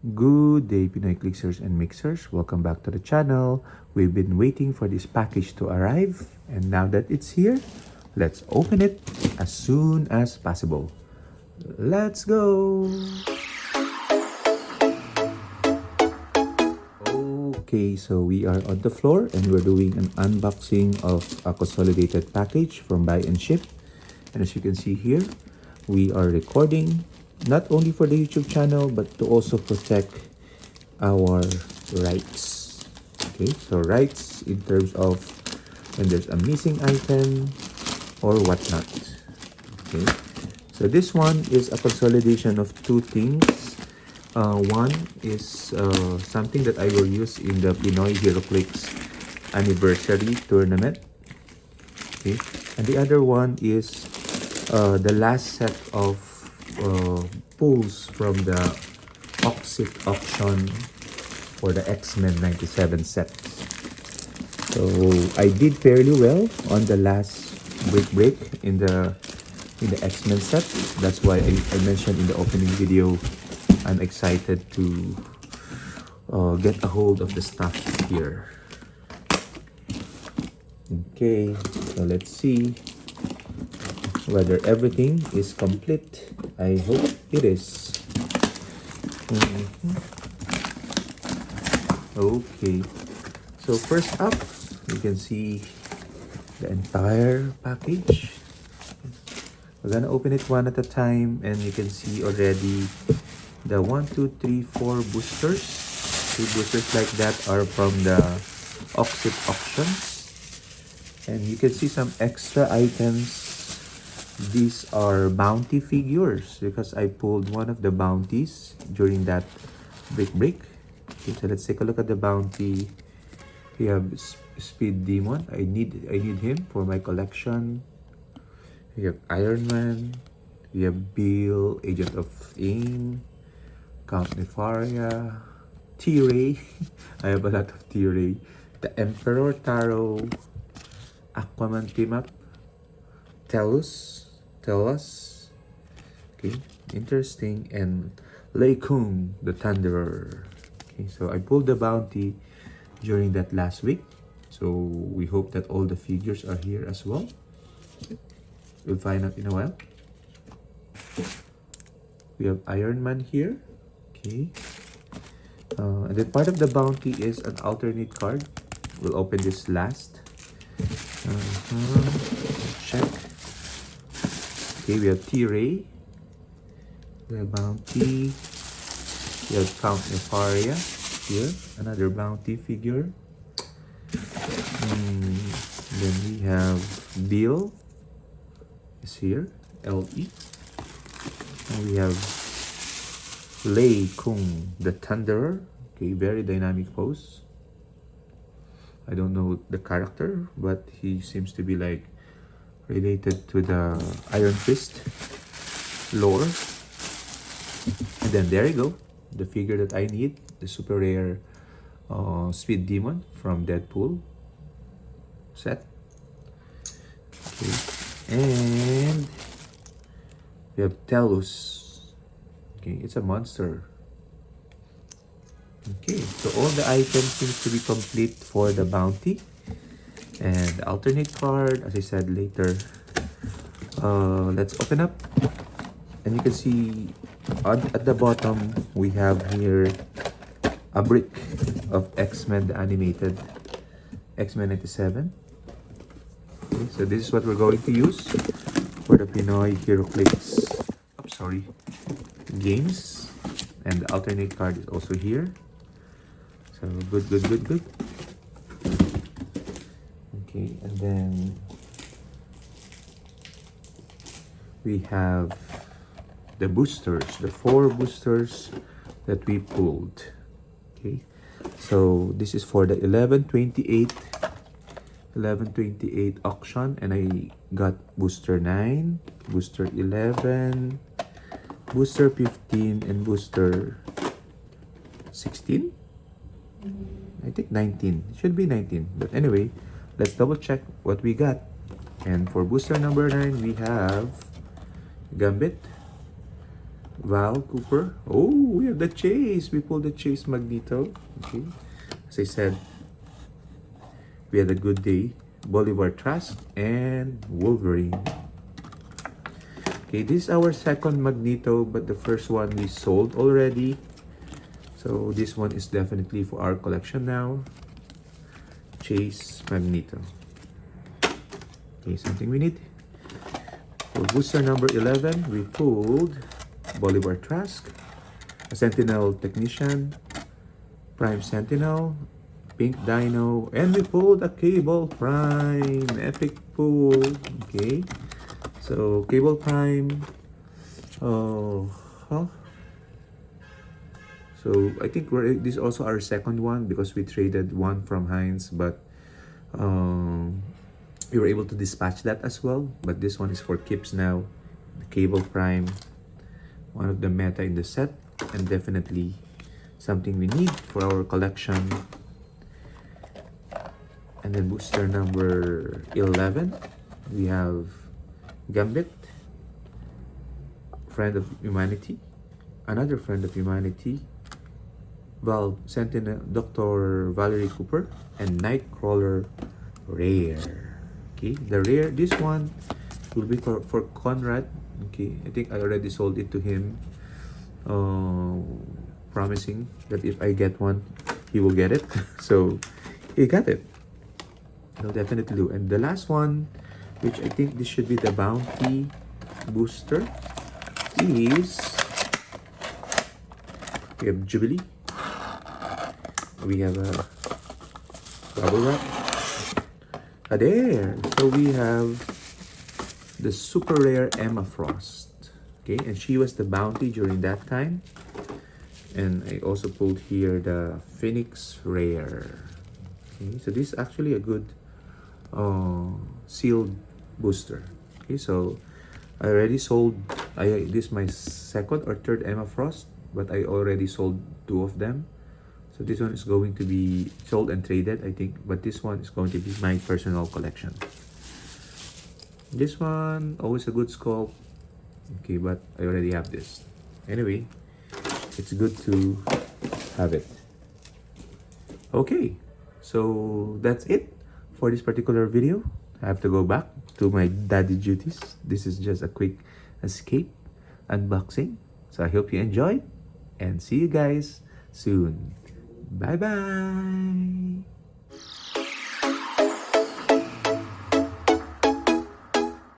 Good day, Pinoy Clixers and Mixers. Welcome back to the channel. We've been waiting for this package to arrive, and now that it's here, let's open it as soon as possible. Let's go! Okay, so we are on the floor and we're doing an unboxing of a consolidated package from Buy and Ship. And as you can see here, we are recording not only for the YouTube channel but to also protect our rights. Okay, so rights in terms of when there's a missing item or whatnot. Okay, so this one is a consolidation of two things. One is something that I will use in the Pinoy Heroclix anniversary tournament. Okay, and the other one is the last set of pulls from the Auxxit auction for the Xmen 97 set. So I did fairly well on the last break in the Xmen set. That's why I mentioned in the opening video I'm excited to get a hold of the stuff here. Okay, so let's see whether everything is complete. I hope it is. Okay, so first up, you can see the entire package. We're gonna open it one at a time, and you can see already the 1, 2, 3, 4 boosters. 2 boosters like that are from the Auxxit auctions. And you can see some extra items. These are bounty figures because I pulled one of the bounties during that break. Okay, so let's take a look at the bounty. We have Speed Demon. I need him for my collection. We have Iron Man. We have Bill, Agent of AIM, Count Nefaria, T-Ray. I have a lot of T-Ray. The Emperor Taro, Aquaman team up, Tellus. Okay, interesting. And Lei Kung, the Thunderer. Okay, so I pulled the bounty during that last week. So we hope that all the figures are here as well. We'll find out in a while. We have Iron Man here. Okay. And then part of the bounty is an alternate card. We'll open this last. Check. Okay, we have T-Ray. We have bounty. We have Count Nefaria here. Another bounty figure. Then we have Bill is here. LE. And we have Lei Kung, the Thunderer. Okay, very dynamic pose. I don't know the character, but he seems to be like related to the Iron Fist lore. And then there you go, the figure that I need, the super rare Speed Demon from Deadpool set. Okay. And we have Tellus. Okay, it's a monster. Okay, so all the items seems to be complete for the bounty. And the alternate card, as I said later. Let's open up. And you can see at the bottom, we have here a brick of Xmen, the animated Xmen 97. Okay, so this is what we're going to use for the Pinoy Heroclix games. And the alternate card is also here. So good. Okay, and then we have the boosters, the 4 boosters that we pulled. Okay, so this is for the 11/28 auction, and I got booster 9, booster 11, booster 15, and booster 16. I think 19. It should be 19. But anyway, let's double check what we got. And for booster number 9, we have Gambit, Val Cooper. Oh, we have the Chase. We pulled the Chase Magneto. Okay. As I said, we had a good day. Bolivar Trask and Wolverine. Okay, this is our second Magneto, but the first one we sold already. So this one is definitely for our collection now. Chase Magneto. Okay, something we need. For booster number 11, we pulled Bolivar Trask, a Sentinel Technician, Prime Sentinel, Pink Dino, and we pulled a Cable Prime. Epic pull. Okay. So, Cable Prime. Oh, huh? So, I think this is also our second one because we traded one from Heinz, but we were able to dispatch that as well. But this one is for keeps now. The Cable Prime. One of the meta in the set, and definitely something we need for our collection. And then booster number 11, we have Gambit, Friend of Humanity, another Friend of Humanity, Val Sentinel, Dr. Valerie Cooper, and Nightcrawler Rare. Okay, the rare, this one will be for Conrad. Okay, I think I already sold it to him, promising that if I get one, he will get it. So he got it. He'll definitely do. And the last one, which I think this should be the bounty booster, is we have Jubilee. We have a bubble wrap. There. So we have the super rare Emma Frost. Okay, and she was the bounty during that time. And I also pulled here the Phoenix Rare. Okay, so this is actually a good sealed booster. Okay, so I already sold, this is my second or third Emma Frost, but I already sold two of them. So this one is going to be sold and traded, I think, but this one is going to be my personal collection. This one, always a good scope. Okay, but I already have this. Anyway, it's good to have it. Okay, so that's it for this particular video. I have to go back to my daddy duties. This is just a quick escape unboxing. So I hope you enjoyed and see you guys soon. Bye bye.